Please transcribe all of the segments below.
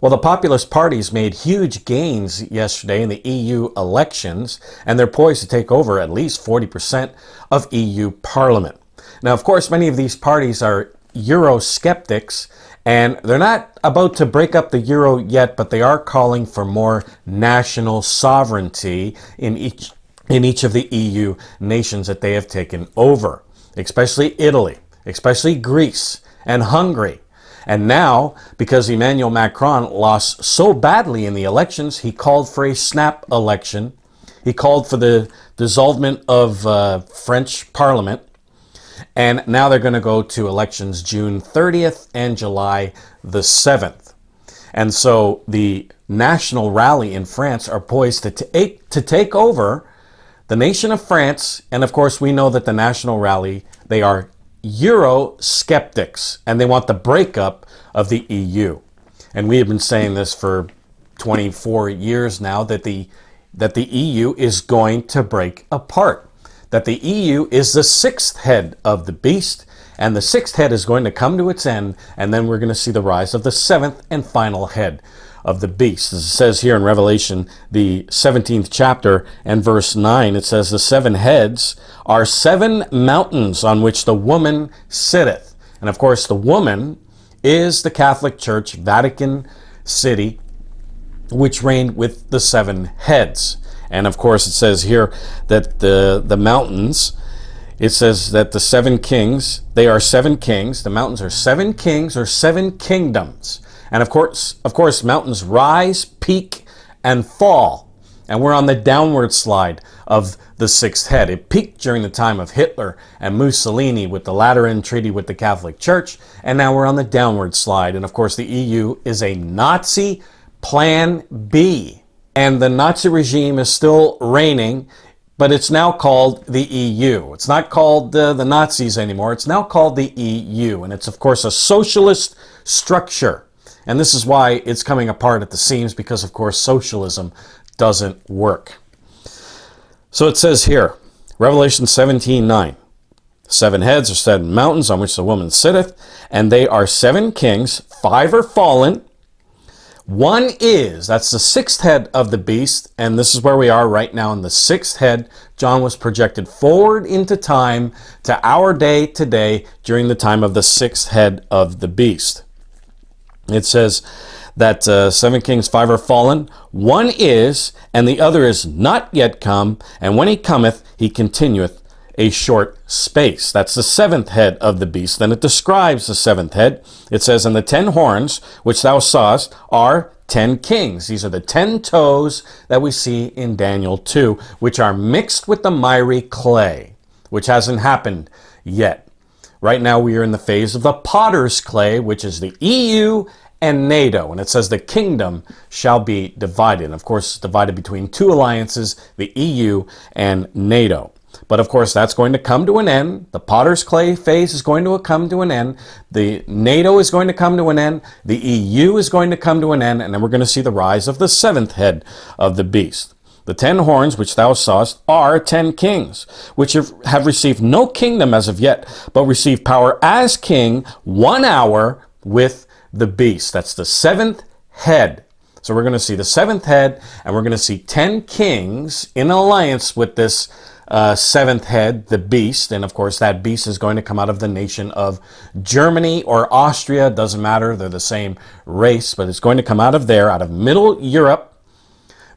Well, the populist parties made huge gains yesterday in the EU elections, and they're poised to take over at least 40% of EU Parliament. Now, of course, many of these parties are Eurosceptics, and they're not about to break up the euro yet, but they are calling for more national sovereignty in each of the EU nations that they have taken over, especially Italy, especially Greece and Hungary. And now, because Emmanuel Macron lost so badly in the elections, he called for a snap election. He called for the dissolvement of French Parliament. And now they're going to go to elections June 30th and July the 7th. And so the National Rally in France are poised to take over the nation of France. And of course, we know that the National Rally, they are Eurosceptics, and they want the breakup of the EU. And we have been saying this for 24 years now, that the EU is going to break apart. That the EU is the sixth head of the beast, and the sixth head is going to come to its end, and then we're going to see the rise of the seventh and final head of the beast. As it says here in Revelation, the 17th chapter and verse 9, it says, "The seven heads are seven mountains on which the woman sitteth." And of course, the woman is the Catholic Church, Vatican City, which reigned with the seven heads. And of course, it says here that the mountains, it says that the seven kings, they are seven kings. The mountains are seven kings or seven kingdoms. And of course, mountains rise, peak, and fall. And we're on the downward slide of the sixth head. It peaked during the time of Hitler and Mussolini with the Lateran Treaty with the Catholic Church. And now we're on the downward slide. And of course, the EU is a Nazi Plan B. And the Nazi regime is still reigning, but it's now called the EU. It's not called the Nazis anymore. It's now called the EU. And it's, of course, a socialist structure. And this is why it's coming apart at the seams, because, of course, socialism doesn't work. So it says here, Revelation 17:9, "Seven heads are seven mountains on which the woman sitteth, and they are seven kings. Five are fallen. One is," that's the sixth head of the beast, and this is where we are right now in the sixth head. John was projected forward into time to our day today during the time of the sixth head of the beast. It says that seven kings, five are fallen. One is, and the other is not yet come, and when he cometh, he continueth a short space. That's the seventh head of the beast. Then it describes the seventh head. It says, "And the 10 horns which thou sawest are 10 kings." These are the 10 toes that we see in Daniel 2, which are mixed with the miry clay, which hasn't happened yet. Right now we are in the phase of the potter's clay, which is the EU and NATO. And it says the kingdom shall be divided. And of course, divided between two alliances, the EU and NATO. But of course, that's going to come to an end. The potter's clay phase is going to come to an end. The NATO is going to come to an end. The EU is going to come to an end. And then we're going to see the rise of the seventh head of the beast. "The 10 horns which thou sawest are 10 kings, which have received no kingdom as of yet, but receive power as king 1 hour with the beast." That's the seventh head. So we're going to see the seventh head, and we're going to see 10 kings in alliance with this seventh head, the beast. And of course, that beast is going to come out of the nation of Germany or Austria. Doesn't matter. They're the same race, but it's going to come out of there, out of Middle Europe.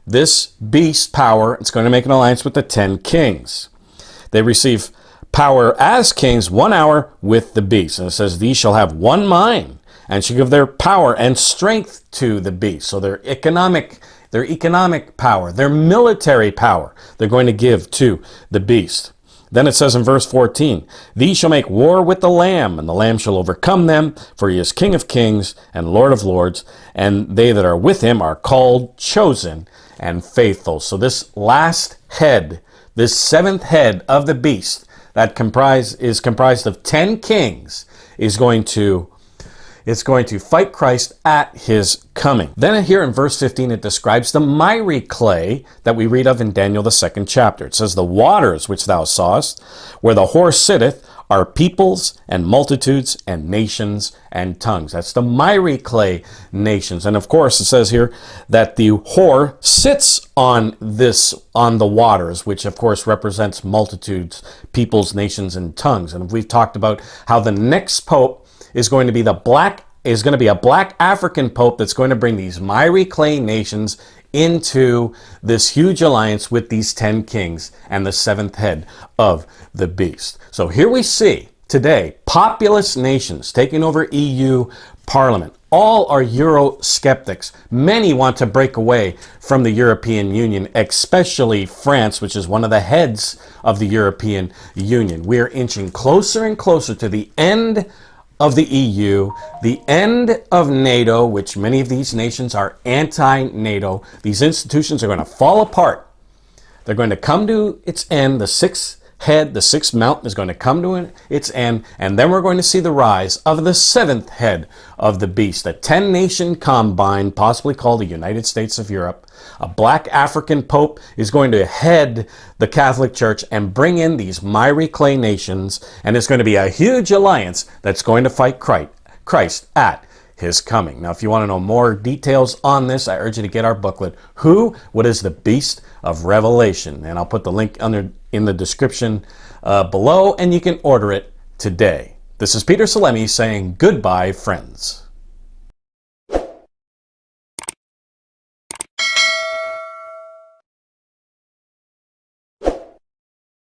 This beast power, it's going to make an alliance with the 10 kings. They receive power as kings 1 hour with the beast. And it says, "These shall have one mind, and shall give their power and strength to the beast." So their economic power, their military power, they're going to give to the beast. Then it says in verse 14, "These shall make war with the Lamb, and the Lamb shall overcome them, for he is King of kings and Lord of lords, and they that are with him are called, chosen, and faithful." So this last head, this seventh head of the beast that is comprised of 10 kings, is going to fight Christ at his coming. Then here in verse 15, it describes the miry clay that we read of in Daniel the 2nd chapter. It says, "The waters which thou sawest, where the horse sitteth, are peoples and multitudes and nations and tongues. That's the miry clay nations. And of course, it says here that the whore sits on the waters, which of course represents multitudes, peoples, nations, and tongues. And we've talked about how the next pope is going to be a black African pope that's going to bring these miry clay nations into this huge alliance with these 10 kings and the 7th head of the beast. So here we see today populist nations taking over EU Parliament. All are Eurosceptics. Many want to break away from the European Union, especially France, which is one of the heads of the European Union. We are inching closer and closer to the end of the EU, the end of NATO, which many of these nations are anti-NATO. These institutions are going to fall apart. They're going to come to its end. The sixth mountain is going to come to its end, and then we're going to see the rise of the 7th head of the beast, a 10-nation combine, possibly called the United States of Europe. A black African pope is going to head the Catholic Church and bring in these miry clay nations, and it's going to be a huge alliance that's going to fight Christ at his coming. Now, if you want to know more details on this, I urge you to get our booklet, What is the Beast of Revelation? And I'll put the link in the description below, and you can order it today. This is Peter Salemi saying goodbye, friends.